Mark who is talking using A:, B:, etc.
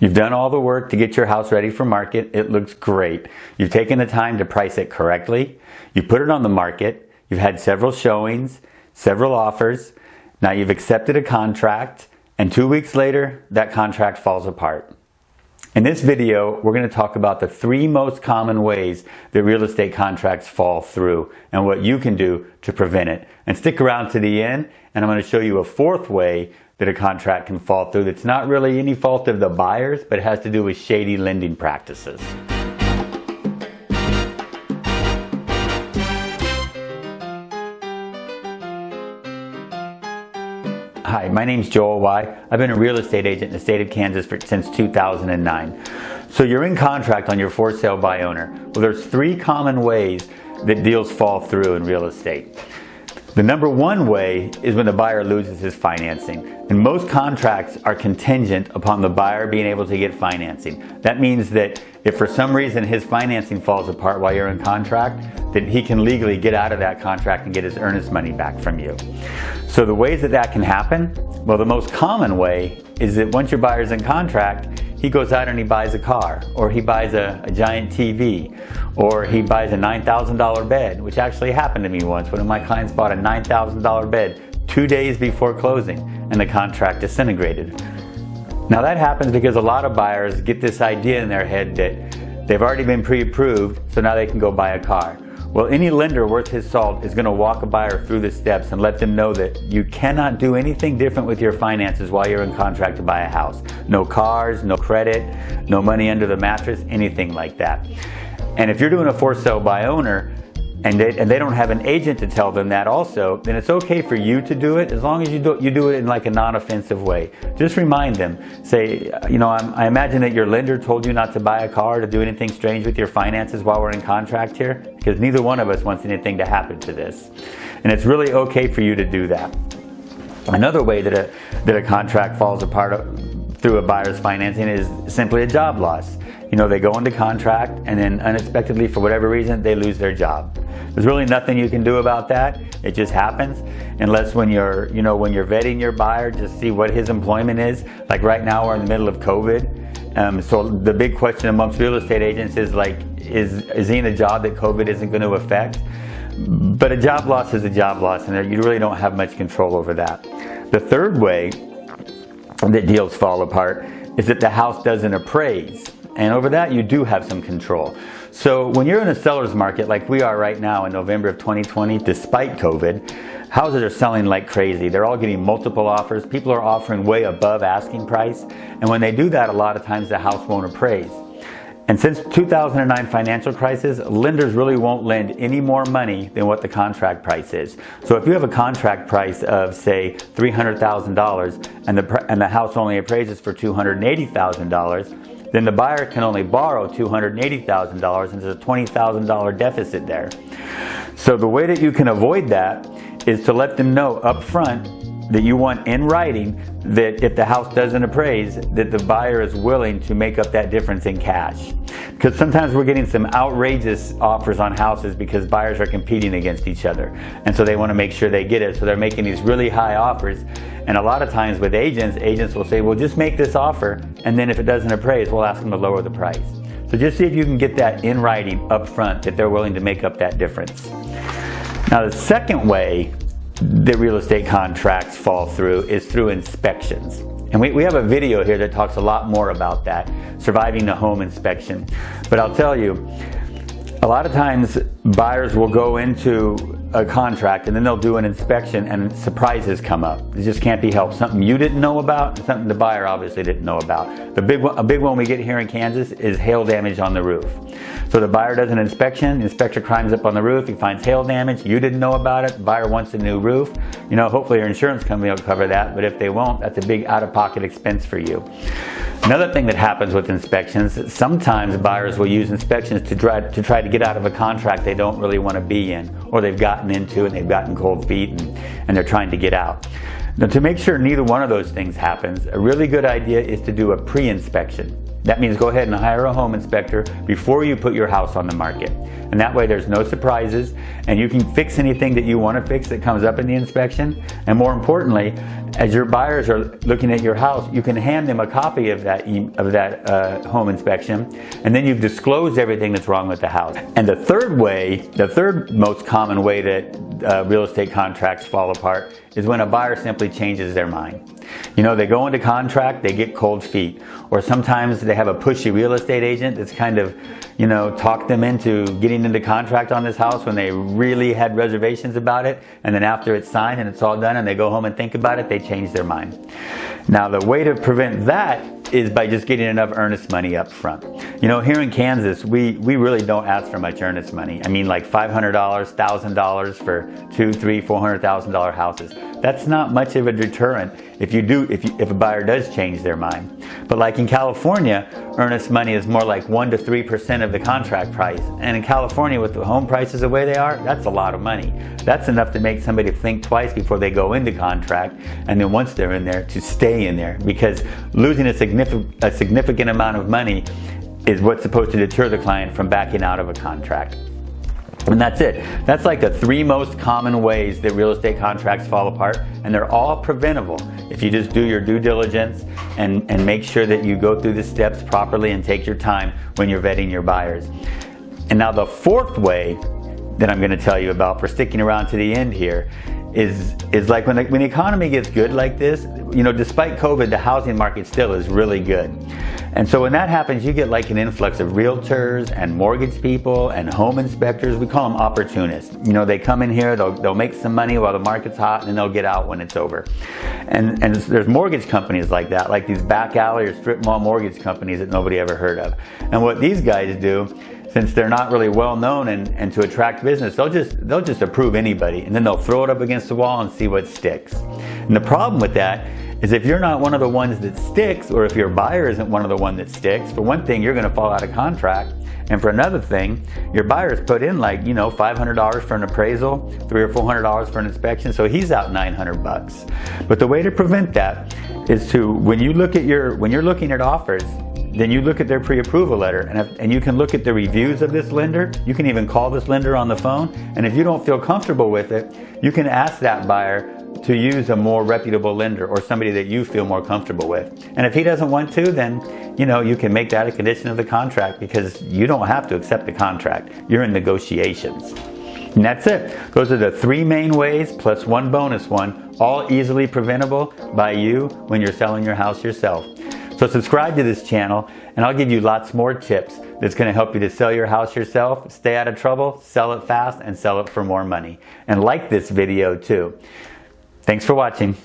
A: You've done all the work to get your house ready for market. It looks great. You've taken the time to price it correctly. You put it on the market. You've had several showings, several offers. Now you've accepted a contract, and 2 weeks later, that contract falls apart. In this video, we're going to talk about the 3 most common ways that real estate contracts fall through and what you can do to prevent it. And stick around to the end, and I'm going to show you a 4th way that a contract can fall through that's not really any fault of the buyers, but it has to do with shady lending practices. Hi, my name's Joel Y. I've been a real estate agent in the state of Kansas since 2009. So you're in contract on your for sale by owner. Well, there's 3 common ways that deals fall through in real estate. The number 1 way is when the buyer loses his financing. And most contracts are contingent upon the buyer being able to get financing. That means that if for some reason his financing falls apart while you're in contract, then he can legally get out of that contract and get his earnest money back from you. So the ways that that can happen, well, the most common way is that once your buyer's in contract, he goes out and he buys a car, or he buys a giant TV, or he buys a $9,000 bed, which actually happened to me once. One of my clients bought a $9,000 bed 2 days before closing, and the contract disintegrated. Now that happens because a lot of buyers get this idea in their head that they've already been pre-approved, so now they can go buy a car. Well, any lender worth his salt is going to walk a buyer through the steps and let them know that you cannot do anything different with your finances while you're in contract to buy a house. No cars, no credit, no money under the mattress, anything like that. And if you're doing a for sale by owner and they don't have an agent to tell them that also, then it's okay for you to do it as long as you do it in like a non-offensive way. Just remind them, say, you know, I imagine that your lender told you not to buy a car, to do anything strange with your finances while we're in contract here, because neither one of us wants anything to happen to this. And it's really okay for you to do that. Another way that a contract falls apart through a buyer's financing is simply a job loss. You know, they go into contract and then unexpectedly, for whatever reason, they lose their job. There's really nothing you can do about that. It just happens, unless when you're vetting your buyer, just see what his employment is. Like right now, we're in the middle of COVID. So the big question amongst real estate agents is like, is he in a job that COVID isn't going to affect? But a job loss is a job loss, and you really don't have much control over that. The 3rd way that deals fall apart is that the house doesn't appraise. And over that, you do have some control. So when you're in a seller's market like we are right now in November of 2020, despite COVID, houses are selling like crazy. They're all getting multiple offers. People are offering way above asking price. And when they do that, a lot of times the house won't appraise. And since 2009 financial crisis, lenders really won't lend any more money than what the contract price is. So if you have a contract price of, say, $300,000 and the house only appraises for $280,000, then the buyer can only borrow $280,000, and there's a $20,000 deficit there. So the way that you can avoid that is to let them know up front that you want in writing that if the house doesn't appraise, that the buyer is willing to make up that difference in cash. Because sometimes we're getting some outrageous offers on houses because buyers are competing against each other. And so they want to make sure they get it. So they're making these really high offers. And a lot of times with agents will say, well, just make this offer. And then if it doesn't appraise, we'll ask them to lower the price. So just see if you can get that in writing up front that they're willing to make up that difference. Now, the 2nd way that real estate contracts fall through is through inspections. And we have a video here that talks a lot more about that, surviving the home inspection. But I'll tell you, a lot of times buyers will go into a contract and then they'll do an inspection and surprises come up. It just can't be helped. Something you didn't know about, something the buyer obviously didn't know about. A big one we get here in Kansas is hail damage on the roof. So the buyer does an inspection, the inspector climbs up on the roof, he finds hail damage, you didn't know about it, the buyer wants a new roof. You know, hopefully your insurance company will cover that, but if they won't, that's a big out-of-pocket expense for you. Another thing that happens with inspections, sometimes buyers will use inspections to try to get out of a contract they don't really want to be in, or they've gotten into and they've gotten cold feet and they're trying to get out. Now, to make sure neither one of those things happens, a really good idea is to do a pre-inspection. That means go ahead and hire a home inspector before you put your house on the market. And that way there's no surprises, and you can fix anything that you want to fix that comes up in the inspection. And more importantly, as your buyers are looking at your house, you can hand them a copy of that home inspection, and then you've disclosed everything that's wrong with the house. And the third most common way that real estate contracts fall apart is when a buyer simply changes their mind. You know, they go into contract, they get cold feet, or sometimes they have a pushy real estate agent that's kind of, you know, talked them into getting into contract on this house when they really had reservations about it, and then after it's signed and it's all done and they go home and think about it, they change their mind. Now, the way to prevent that is by just getting enough earnest money up front. You know, here in Kansas, we really don't ask for much earnest money. I mean, like $500, $1,000 for $200,000, $300,000, $400,000 houses. That's not much of a deterrent if a buyer does change their mind. But like in California, earnest money is more like 1 to 3% of the contract price. And in California, with the home prices the way they are, that's a lot of money. That's enough to make somebody think twice before they go into contract, and then once they're in there, to stay in there, because losing a significant amount of money is what's supposed to deter the client from backing out of a contract. And that's it. That's like the 3 most common ways that real estate contracts fall apart, and they're all preventable if you just do your due diligence and make sure that you go through the steps properly and take your time when you're vetting your buyers. And now the 4th way that I'm going to tell you about for sticking around to the end here is like when the economy gets good like this, you know, despite COVID, the housing market still is really good. And so when that happens, you get like an influx of realtors and mortgage people and home inspectors. We call them opportunists. You know, they come in here, they'll make some money while the market's hot, and then they'll get out when it's over. And there's mortgage companies like that, like these back alley or strip mall mortgage companies that nobody ever heard of. And what these guys do, since they're not really well known and to attract business, they'll just approve anybody, and then they'll throw it up against the wall and see what sticks. And the problem with that is if you're not one of the ones that sticks, or if your buyer isn't one of the ones that sticks, for one thing, you're going to fall out of contract. And for another thing, your buyer's put in like, you know, $500 for an appraisal, $300 or $400 for an inspection, so he's out $900. But the way to prevent that is to, when you're looking at offers, then you look at their pre-approval letter, and you can look at the reviews of this lender. You can even call this lender on the phone, and if you don't feel comfortable with it, you can ask that buyer to use a more reputable lender or somebody that you feel more comfortable with. And if he doesn't want to, then, you know, you can make that a condition of the contract, because you don't have to accept the contract. You're in negotiations. And that's it. Those are the 3 main ways plus 1 bonus one, all easily preventable by you when you're selling your house yourself. So subscribe to this channel, and I'll give you lots more tips that's going to help you to sell your house yourself, stay out of trouble, sell it fast, and sell it for more money. And like this video too. Thanks for watching.